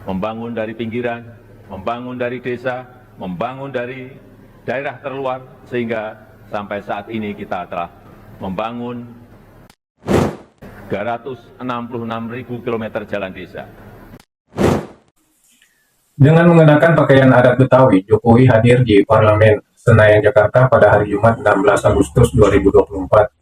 membangun dari pinggiran, membangun dari desa, membangun dari daerah terluar, sehingga sampai saat ini kita telah membangun 366.000 km jalan desa. Dengan mengenakan pakaian adat Betawi, Jokowi hadir di Parlemen Senayan, Jakarta pada hari Jumat 16 Agustus 2024.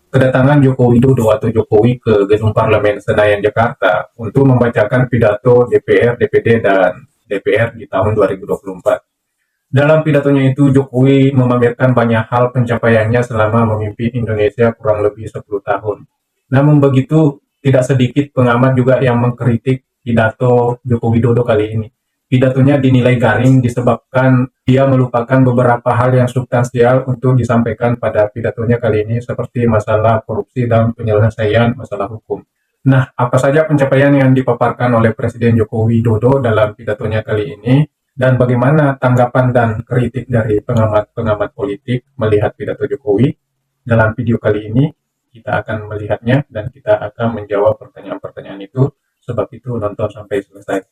Kedatangan Joko Widodo atau Jokowi ke Gedung Parlemen Senayan, Jakarta untuk membacakan pidato DPR, DPD, dan DPR di tahun 2024. Dalam pidatonya itu, Jokowi memamerkan banyak hal pencapaiannya selama memimpin Indonesia kurang lebih 10 tahun. Namun begitu, tidak sedikit pengamat juga yang mengkritik pidato Joko Widodo kali ini. Pidatonya dinilai garing disebabkan dia melupakan beberapa hal yang substansial untuk disampaikan pada pidatonya kali ini, seperti masalah korupsi dan penyelesaian masalah hukum. Nah, apa saja pencapaian yang dipaparkan oleh Presiden Joko Widodo dalam pidatonya kali ini, dan bagaimana tanggapan dan kritik dari pengamat-pengamat politik melihat pidato Jokowi? Dalam video kali ini, kita akan melihatnya dan kita akan menjawab pertanyaan-pertanyaan itu, sebab itu nonton sampai selesai.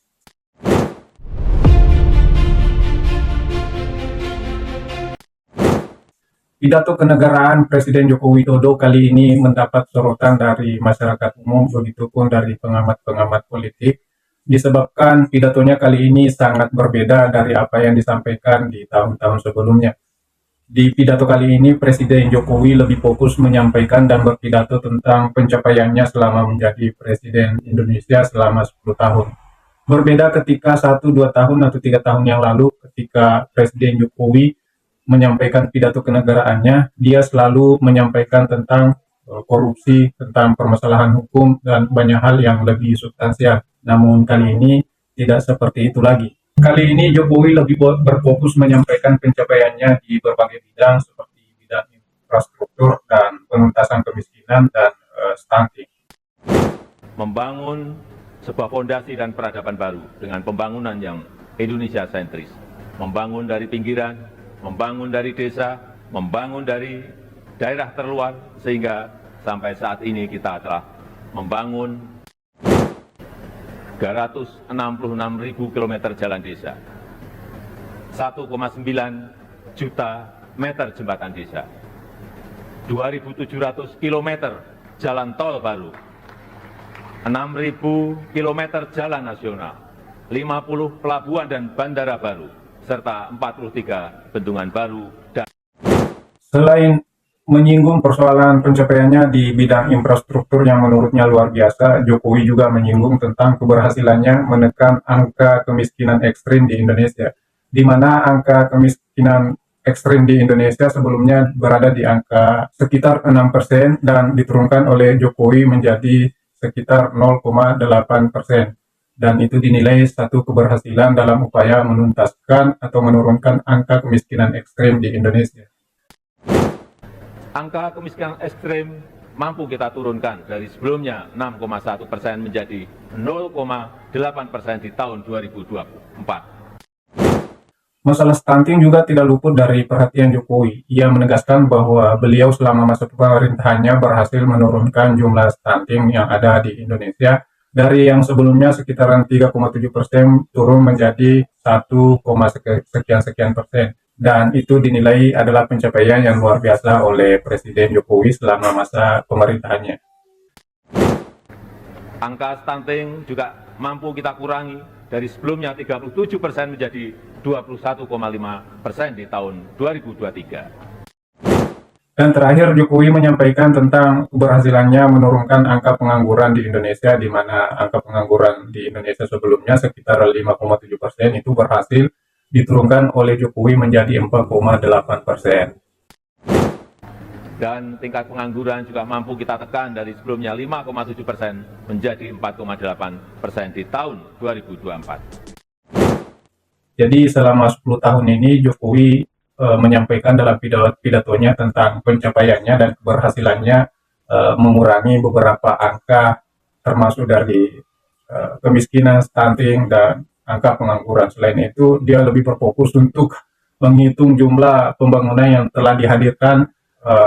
Pidato kenegaraan Presiden Joko Widodo kali ini mendapat sorotan dari masyarakat umum, begitupun dari pengamat-pengamat politik, disebabkan pidatonya kali ini sangat berbeda dari apa yang disampaikan di tahun-tahun sebelumnya. Di pidato kali ini, Presiden Jokowi lebih fokus menyampaikan dan berpidato tentang pencapaiannya selama menjadi Presiden Indonesia selama 10 tahun. Berbeda ketika 1-2 tahun atau 3 tahun yang lalu, ketika Presiden Jokowi menyampaikan pidato kenegaraannya, dia selalu menyampaikan tentang korupsi, tentang permasalahan hukum, dan banyak hal yang lebih substansial. Namun kali ini tidak seperti itu lagi. Kali ini Jokowi lebih berfokus menyampaikan pencapaiannya di berbagai bidang, seperti bidang infrastruktur dan penuntasan kemiskinan dan stunting. Membangun sebuah fondasi dan peradaban baru dengan pembangunan yang Indonesia sentris. Membangun dari pinggiran, membangun dari desa, membangun dari daerah terluar, sehingga sampai saat ini kita telah membangun 366.000 km jalan desa, 1,9 juta meter jembatan desa, 2.700 km jalan tol baru, 6.000 km jalan nasional, 50 pelabuhan dan bandara baru, serta 43 bendungan baru. Selain menyinggung persoalan pencapaiannya di bidang infrastruktur yang menurutnya luar biasa, Jokowi juga menyinggung tentang keberhasilannya menekan angka kemiskinan ekstrim di Indonesia, di mana angka kemiskinan ekstrim di Indonesia sebelumnya berada di angka sekitar 6% dan diturunkan oleh Jokowi menjadi sekitar 0,8%. Dan itu dinilai satu keberhasilan dalam upaya menuntaskan atau menurunkan angka kemiskinan ekstrim di Indonesia. Angka kemiskinan ekstrim mampu kita turunkan dari sebelumnya 6,1% menjadi 0,8% di tahun 2024. Masalah stunting juga tidak luput dari perhatian Jokowi. Ia menegaskan bahwa beliau selama masa pemerintahannya berhasil menurunkan jumlah stunting yang ada di Indonesia dari yang sebelumnya sekitaran 3,7% turun menjadi 1, sekian persen. Dan itu dinilai adalah pencapaian yang luar biasa oleh Presiden Jokowi selama masa pemerintahannya. Angka stunting juga mampu kita kurangi dari sebelumnya 37% menjadi 21,5% di tahun 2023. Dan terakhir, Jokowi menyampaikan tentang keberhasilannya menurunkan angka pengangguran di Indonesia, di mana angka pengangguran di Indonesia sebelumnya sekitar 5,7% itu berhasil diturunkan oleh Jokowi menjadi 4,8%. Dan tingkat pengangguran juga mampu kita tekan dari sebelumnya 5,7% menjadi 4,8% di tahun 2024. Jadi selama 10 tahun ini Jokowi menyampaikan dalam pidatonya tentang pencapaiannya dan keberhasilannya mengurangi beberapa angka termasuk dari kemiskinan, stunting, dan angka pengangguran. Selain itu, dia lebih berfokus untuk menghitung jumlah pembangunan yang telah dihadirkan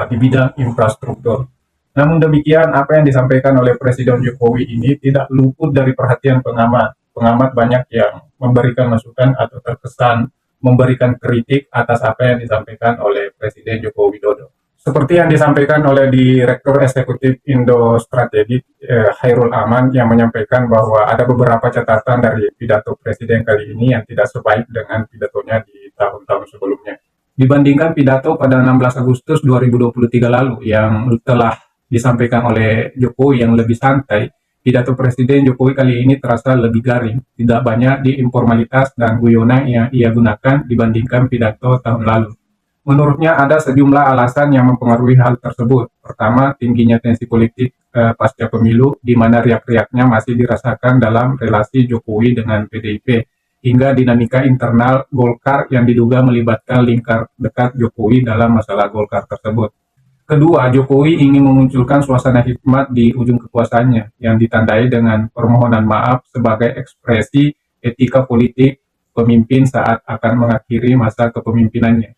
di bidang infrastruktur. Namun demikian, apa yang disampaikan oleh Presiden Jokowi ini tidak luput dari perhatian pengamat pengamat banyak yang memberikan masukan atau terkesan memberikan kritik atas apa yang disampaikan oleh Presiden Joko Widodo. Seperti yang disampaikan oleh Direktur Eksekutif Indo Strategik Khairul Aman yang menyampaikan bahwa ada beberapa catatan dari pidato Presiden kali ini yang tidak sebaik dengan pidatonya di tahun-tahun sebelumnya. Dibandingkan pidato pada 16 Agustus 2023 lalu yang telah disampaikan oleh Jokowi yang lebih santai, pidato Presiden Jokowi kali ini terasa lebih garing, tidak banyak di informalitas dan guyonan yang ia gunakan dibandingkan pidato tahun lalu. Menurutnya ada sejumlah alasan yang mempengaruhi hal tersebut. Pertama, tingginya tensi politik pasca pemilu, di mana riak-riaknya masih dirasakan dalam relasi Jokowi dengan PDIP, hingga dinamika internal Golkar yang diduga melibatkan lingkar dekat Jokowi dalam masalah Golkar tersebut. Kedua, Jokowi ingin memunculkan suasana hikmat di ujung kekuasaannya, yang ditandai dengan permohonan maaf sebagai ekspresi etika politik pemimpin saat akan mengakhiri masa kepemimpinannya.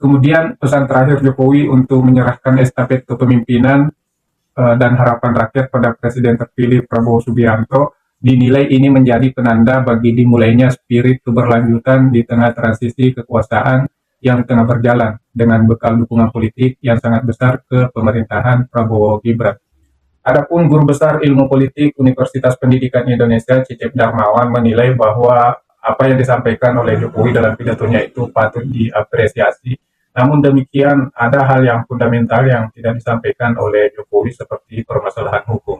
Kemudian pesan terakhir Jokowi untuk menyerahkan estafet kepemimpinan dan harapan rakyat pada Presiden terpilih Prabowo Subianto dinilai ini menjadi penanda bagi dimulainya spirit keberlanjutan di tengah transisi kekuasaan yang tengah berjalan dengan bekal dukungan politik yang sangat besar ke pemerintahan Prabowo Gibran. Adapun Guru Besar Ilmu Politik Universitas Pendidikan Indonesia Cecep Darmawan menilai bahwa apa yang disampaikan oleh Jokowi dalam pidatonya itu patut diapresiasi. Namun demikian, ada hal yang fundamental yang tidak disampaikan oleh Jokowi seperti permasalahan hukum.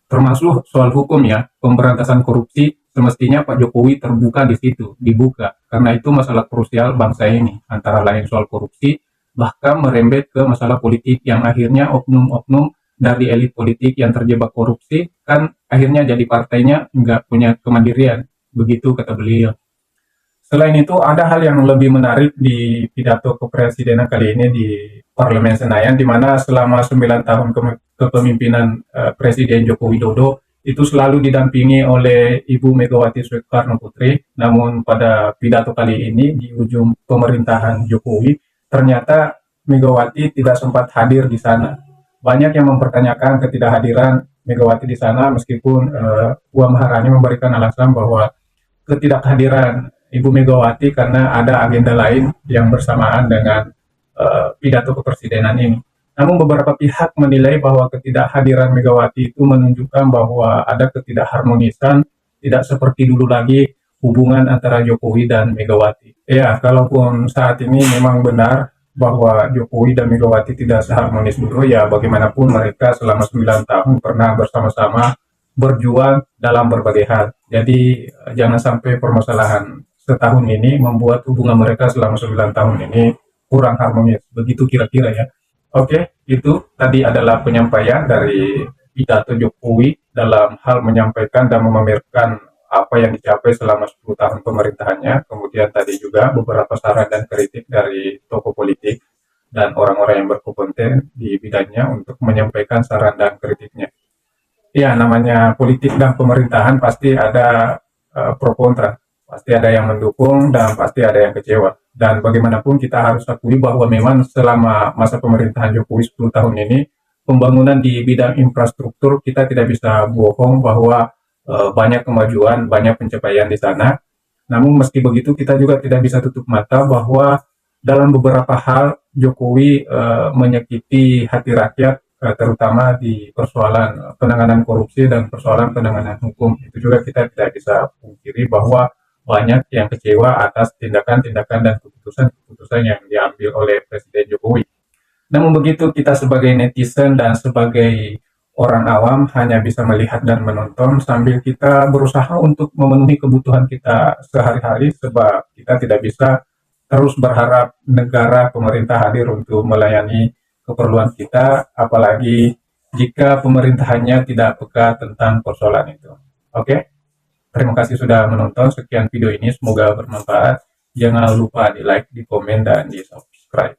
Termasuk soal hukum ya, pemberantasan korupsi, semestinya Pak Jokowi terbuka di situ, dibuka. Karena itu masalah krusial bangsa ini, antara lain soal korupsi, bahkan merembet ke masalah politik yang akhirnya oknum-oknum dari elit politik yang terjebak korupsi, kan akhirnya jadi partainya nggak punya kemandirian. Begitu kata beliau. Selain itu, ada hal yang lebih menarik di pidato kepresidenan kali ini di Parlemen Senayan, di mana selama 9 tahun kepemimpinan Presiden Joko Widodo itu selalu didampingi oleh Ibu Megawati Soekarno Putri. Namun pada pidato kali ini di ujung pemerintahan Jokowi, ternyata Megawati tidak sempat hadir di sana. Banyak yang mempertanyakan ketidakhadiran Megawati di sana, meskipun Puan Maharani memberikan alasan bahwa ketidakhadiran Ibu Megawati karena ada agenda lain yang bersamaan dengan pidato kepresidenan ini. Namun beberapa pihak menilai bahwa ketidakhadiran Megawati itu menunjukkan bahwa ada ketidakharmonisan, tidak seperti dulu lagi hubungan antara Jokowi dan Megawati. Ya, kalaupun saat ini memang benar bahwa Jokowi dan Megawati tidak seharmonis dulu, ya bagaimanapun mereka selama 9 tahun pernah bersama-sama berjuang dalam berbagai hal. Jadi jangan sampai permasalahan setahun ini membuat hubungan mereka selama 9 tahun ini kurang harmonis. Begitu kira-kira ya. Oke, itu tadi adalah penyampaian dari pidato Jokowi dalam hal menyampaikan dan memamerkan apa yang dicapai selama 10 tahun pemerintahannya. Kemudian tadi juga beberapa saran dan kritik dari tokoh politik dan orang-orang yang berkompeten di bidangnya untuk menyampaikan saran dan kritiknya. Ya, namanya politik dan pemerintahan pasti ada pro kontra. Pasti ada yang mendukung dan pasti ada yang kecewa. Dan bagaimanapun kita harus akui bahwa memang selama masa pemerintahan Jokowi 10 tahun ini, pembangunan di bidang infrastruktur kita tidak bisa bohong bahwa banyak kemajuan, banyak pencapaian di sana. Namun meski begitu kita juga tidak bisa tutup mata bahwa dalam beberapa hal Jokowi menyakiti hati rakyat, terutama di persoalan penanganan korupsi dan persoalan penanganan hukum. Itu juga kita tidak bisa pungkiri bahwa banyak yang kecewa atas tindakan-tindakan dan keputusan-keputusan yang diambil oleh Presiden Jokowi. Namun begitu, kita sebagai netizen dan sebagai orang awam hanya bisa melihat dan menonton sambil kita berusaha untuk memenuhi kebutuhan kita sehari-hari, sebab kita tidak bisa terus berharap negara pemerintah hadir untuk melayani keperluan kita, apalagi jika pemerintahannya tidak peka tentang persoalan itu. Oke? Terima kasih sudah menonton. Sekian video ini, semoga bermanfaat. Jangan lupa di like, di komen, dan di subscribe.